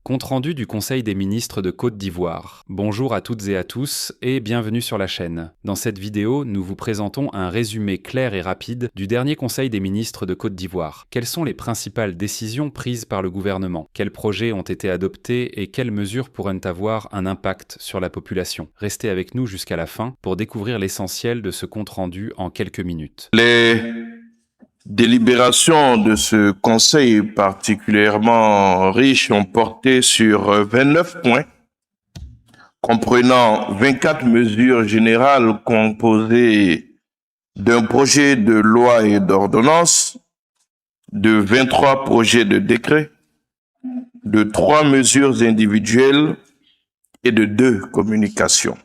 Compte-rendu du Conseil des ministres de Côte d'Ivoire. Bonjour à toutes et à tous et bienvenue sur la chaîne. Dans cette vidéo, nous vous présentons un résumé clair et rapide du dernier Conseil des ministres de Côte d'Ivoire. Quelles sont les principales décisions prises par le gouvernement? Quels projets ont été adoptés et quelles mesures pourraient avoir un impact sur la population? Restez avec nous jusqu'à la fin pour découvrir l'essentiel de ce compte-rendu en quelques minutes. Les délibérations de ce conseil particulièrement riche ont porté sur 29 points, comprenant 24 mesures générales composées d'un projet de loi et d'ordonnance, de 23 projets de décret, de 3 mesures individuelles et de 2 communications.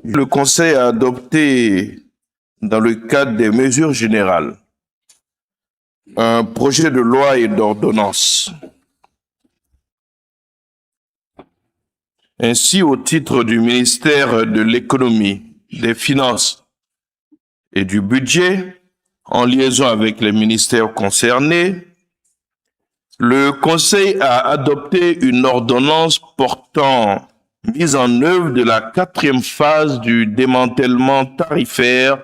Le Conseil a adopté, dans le cadre des mesures générales, un projet de loi et d'ordonnance. Ainsi, au titre du ministère de l'Économie, des Finances et du Budget, en liaison avec les ministères concernés, le Conseil a adopté une ordonnance portant mise en œuvre de la 4e phase du démantèlement tarifaire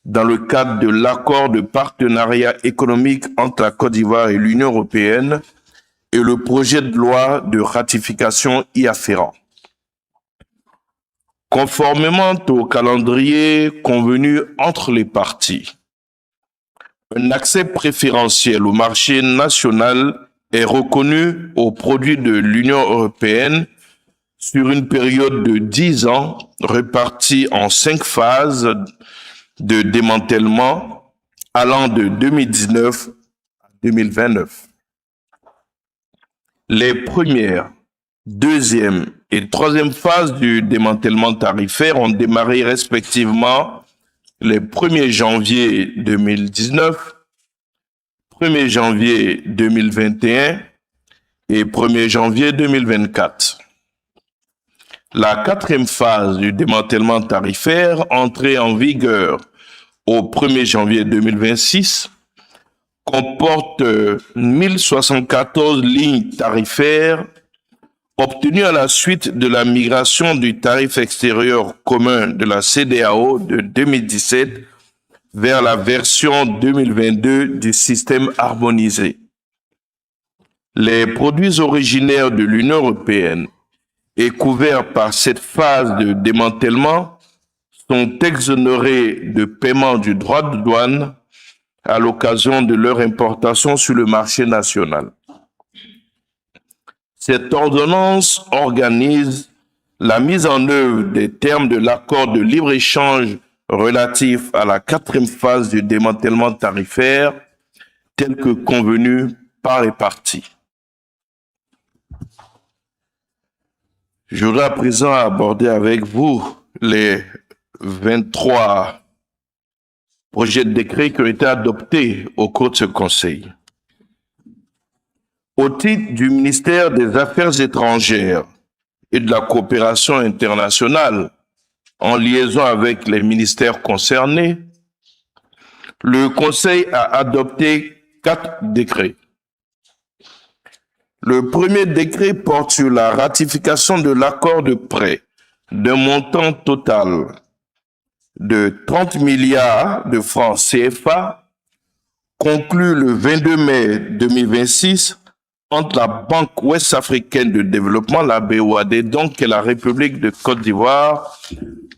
dans le cadre de l'accord de partenariat économique entre la Côte d'Ivoire et l'Union européenne et le projet de loi de ratification y afférent. Conformément au calendrier convenu entre les parties, un accès préférentiel au marché national est reconnu aux produits de l'Union européenne sur une période de 10 ans répartie en 5 phases de démantèlement allant de 2019 à 2029. Les premières, deuxième et troisième phases du démantèlement tarifaire ont démarré respectivement les 1er janvier 2019, 1er janvier 2021 et 1er janvier 2024. La 4e phase du démantèlement tarifaire, entrée en vigueur au 1er janvier 2026, comporte 1074 lignes tarifaires obtenues à la suite de la migration du tarif extérieur commun de la CEDEAO de 2017 vers la version 2022 du système harmonisé. Les produits originaires de l'Union européenne et couverts par cette phase de démantèlement sont exonérés de paiement du droit de douane à l'occasion de leur importation sur le marché national. Cette ordonnance organise la mise en œuvre des termes de l'accord de libre-échange relatif à la 4e phase du démantèlement tarifaire, tel que convenu par les parties. Je voudrais à présent aborder avec vous les 23 projets de décret qui ont été adoptés au cours de ce Conseil. Au titre du ministère des Affaires étrangères et de la coopération internationale, en liaison avec les ministères concernés, le Conseil a adopté 4 décrets. Le premier décret porte sur la ratification de l'accord de prêt d'un montant total de 30 milliards de francs CFA conclu le 22 mai 2026 entre la Banque ouest-africaine de développement, la BOAD, donc et la République de Côte d'Ivoire,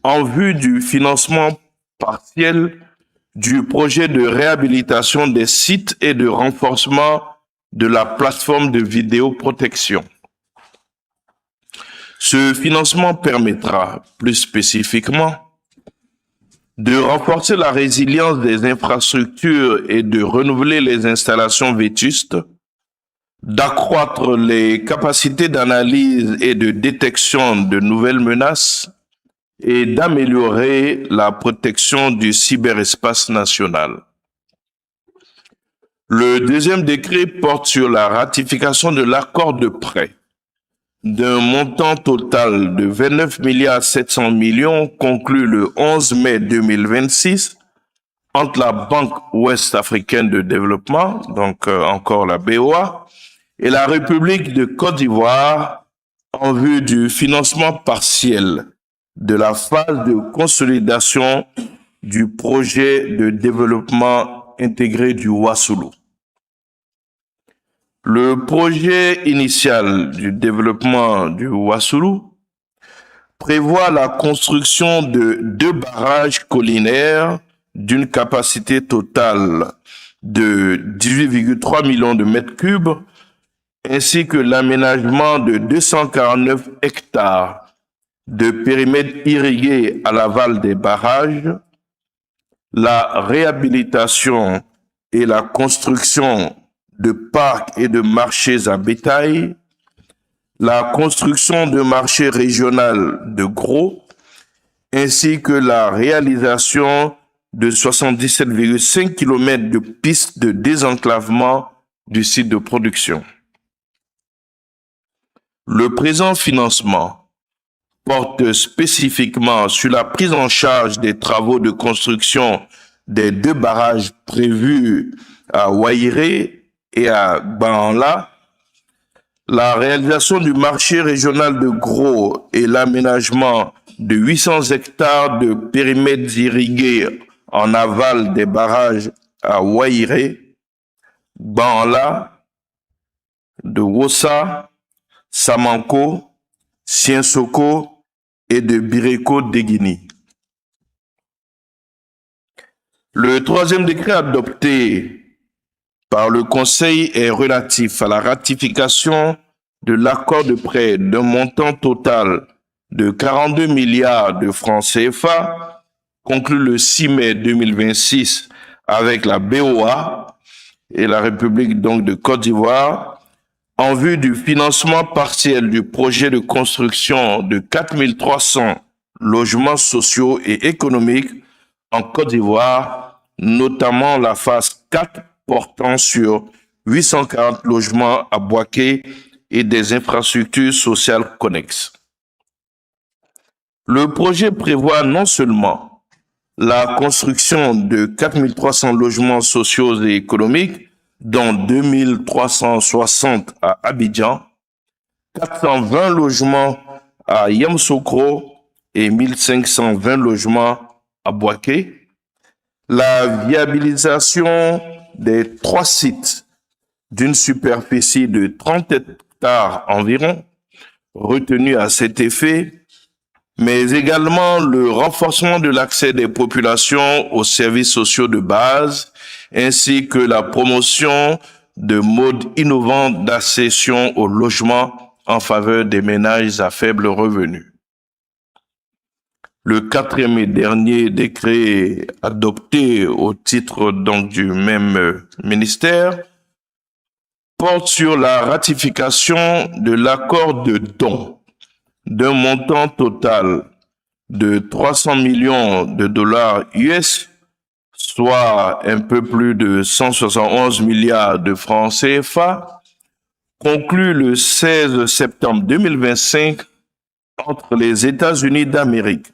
en vue du financement partiel du projet de réhabilitation des sites et de renforcement de la plateforme de vidéoprotection. Ce financement permettra, plus spécifiquement, de renforcer la résilience des infrastructures et de renouveler les installations vétustes, d'accroître les capacités d'analyse et de détection de nouvelles menaces et d'améliorer la protection du cyberespace national. Le deuxième décret porte sur la ratification de l'accord de prêt d'un montant total de 29 700 millions conclu le 11 mai 2026 entre la Banque ouest-africaine de développement, donc encore la BOA, et la République de Côte d'Ivoire en vue du financement partiel de la phase de consolidation du projet de développement intégré du Wassoulou. Le projet initial du développement du Wassoulou prévoit la construction de 2 barrages collinaires d'une capacité totale de 18,3 millions de mètres cubes, ainsi que l'aménagement de 249 hectares de périmètre irrigué à l'aval des barrages, la réhabilitation et la construction de parcs et de marchés à bétail, la construction de marchés régionaux de gros, ainsi que la réalisation de 77,5 km de pistes de désenclavement du site de production. Le présent financement porte spécifiquement sur la prise en charge des travaux de construction des 2 barrages prévus à Wairé et à Banla, la réalisation du marché régional de gros et l'aménagement de 800 hectares de périmètres irrigués en aval des barrages à Wairé, Banla, de Wossa, Samanko, Siensoko et de Bireko Deguini. Le 3e décret adopté par le Conseil est relatif à la ratification de l'accord de prêt d'un montant total de 42 milliards de francs CFA, conclu le 6 mai 2026 avec la BOA et la République donc de Côte d'Ivoire, en vue du financement partiel du projet de construction de 4300 logements sociaux et économiques en Côte d'Ivoire, notamment la phase 4 portant sur 840 logements à Boaké et des infrastructures sociales connexes. Le projet prévoit non seulement la construction de 4300 logements sociaux et économiques, dont 2360 à Abidjan, 420 logements à Yamoussoukro et 1520 logements à Boaké, la viabilisation des 3 sites d'une superficie de 30 hectares environ, retenus à cet effet, mais également le renforcement de l'accès des populations aux services sociaux de base, ainsi que la promotion de modes innovants d'accession au logement en faveur des ménages à faible revenu. Le 4e et dernier décret adopté au titre donc du même ministère porte sur la ratification de l'accord de don d'un montant total de 300 millions de dollars US, soit un peu plus de 171 milliards de francs CFA, conclu le 16 septembre 2025 entre les États-Unis d'Amérique,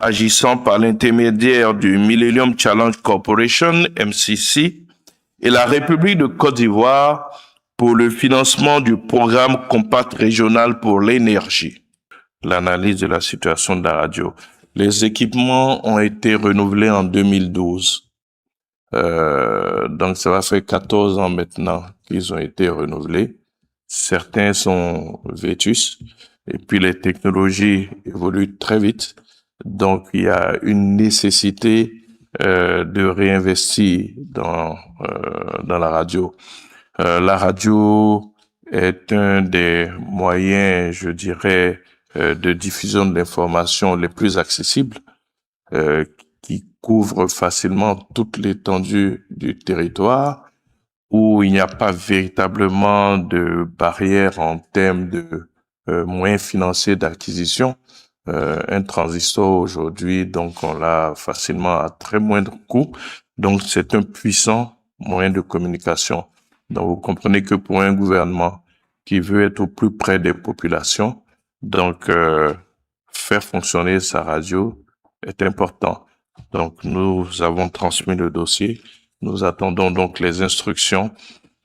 agissant par l'intermédiaire du Millennium Challenge Corporation, MCC, et la République de Côte d'Ivoire pour le financement du programme Compact régional pour l'énergie. L'analyse de la situation de la radio. Les équipements ont été renouvelés en 2012. Donc ça va faire 14 ans maintenant qu'ils ont été renouvelés. Certains sont vétus et puis les technologies évoluent très vite. Donc il y a une nécessité de réinvestir dans la radio. La radio est un des moyens, je dirais, de diffusion de l'information les plus accessibles, qui couvre facilement toute l'étendue du territoire, où il n'y a pas véritablement de barrière en termes de moyens financiers d'acquisition. Un transistor aujourd'hui, donc on l'a facilement à très moindre coût, donc c'est un puissant moyen de communication. Donc vous comprenez que pour un gouvernement qui veut être au plus près des populations, donc faire fonctionner sa radio est important. Donc nous avons transmis le dossier, nous attendons donc les instructions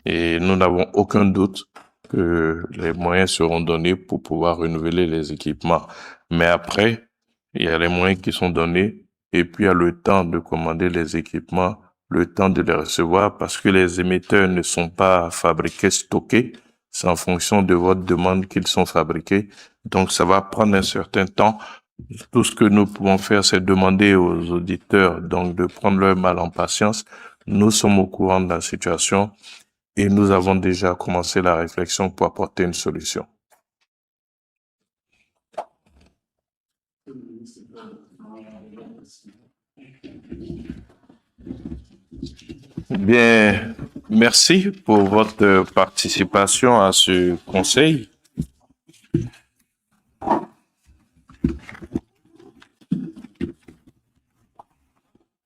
et nous n'avons aucun doute que les moyens seront donnés pour pouvoir renouveler les équipements. Mais après, il y a les moyens qui sont donnés et puis il y a le temps de commander les équipements, le temps de les recevoir parce que les émetteurs ne sont pas fabriqués, stockés. C'est en fonction de votre demande qu'ils sont fabriqués. Donc, ça va prendre un certain temps. Tout ce que nous pouvons faire, c'est demander aux auditeurs donc de prendre leur mal en patience. Nous sommes au courant de la situation et nous avons déjà commencé la réflexion pour apporter une solution. Bien, merci pour votre participation à ce conseil.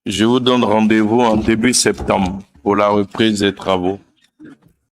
Je vous donne rendez-vous en début septembre pour la reprise des travaux.